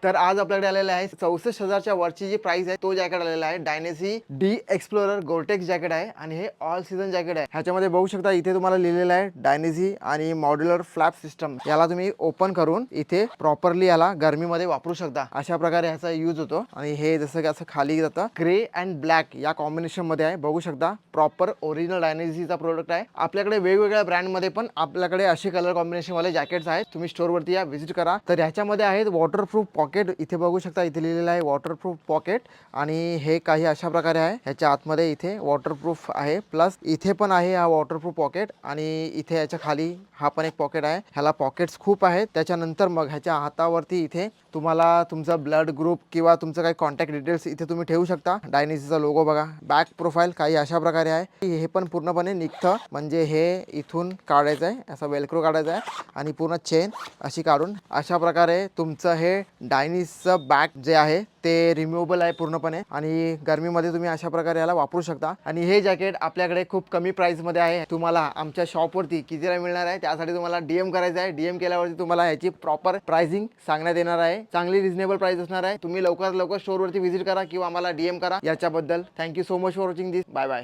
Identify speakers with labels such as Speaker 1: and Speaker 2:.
Speaker 1: तर आज आपल्याकडे आलेला आहे 64,000च्या वरची जी प्राइस आहे तो जॅकेट आलेला आहे डायनेसी डी एक्सप्लोरर गोरटेक्स जॅकेट आहे आणि हे ऑल सीझन जॅकेट आहे. ह्याच्यामध्ये बघू शकता इथे तुम्हाला लिहिलेलं आहे डायनेसी आणि मॉड्युलर फ्लॅप सिस्टम. याला तुम्ही ओपन करून इथे प्रॉपरली याला गरमीमध्ये वापरू शकता. अशा प्रकारे ह्याचा यूज होतो आणि हे जसं की असं खाली जातं. ग्रे अँड ब्लॅक या कॉम्बिनेशन मध्ये आहे. बघू शकता प्रॉपर ओरिजिनल डायनेसीचा प्रोडक्ट आहे. आपल्याकडे वेगवेगळ्या ब्रँड मध्ये पण आपल्याकडे असे कलर कॉम्बिनेशन वाले जॅकेट्स आहेत. तुम्ही स्टोर वरती या विजिट करा. तर ह्याच्यामध्ये आहेत वॉटरप्रूफ पॉकेट. इथे बघू शकता इथे लिहिलेलं आहे वॉटरप्रूफ पॉकेट आणि हे काही अशा प्रकारे आहे. ह्याच्या आतमध्ये इथे वॉटरप्रूफ आहे प्लस इथे पण आहे हा वॉटरप्रूफ पॉकेट आणि इथे याच्या खाली हा पण एक पॉकेट आहे. ह्याला पॉकेट्स खूप आहेत. त्याच्यानंतर मग ह्याच्या हातावरती इथे तुम्हाला तुमचा ब्लड ग्रुप किंवा तुमचं काही कॉन्टॅक्ट डिटेल्स इथे तुम्ही ठेवू शकता. डायनेसीचा लोगो बघा. बॅक प्रोफाईल काही अशा प्रकारे आहे. हे पण पूर्णपणे निघतं म्हणजे हे इथून काढायचं आहे. असा वेलक्रो काढायचा आहे आणि पूर्ण चेन अशी काढून अशा प्रकारे तुमचं हे डायनेसीचं बॅग जे आहे ते रिमूव्हेबल आहे पूर्णपणे आणि गरमीमध्ये तुम्ही अशा प्रकारे याला वापरू शकता. आणि हे जॅकेट आपल्याकडे खूप कमी प्राइसमध्ये आहे. तुम्हाला आमच्या शॉपवरती कितीला मिळणार आहे त्यासाठी तुम्हाला DM करायचं आहे. DM केल्यावरती तुम्हाला याची प्रॉपर प्राइसिंग सांगण्यात येणार आहे. चांगली रिजनेबल प्राइस असणार आहे. तुम्ही लवकरात लवकर स्टोअरवरती व्हिजिट करा किंवा आम्हाला DM करा. याच्याबद्दल thank you so much for watching this. Bye bye.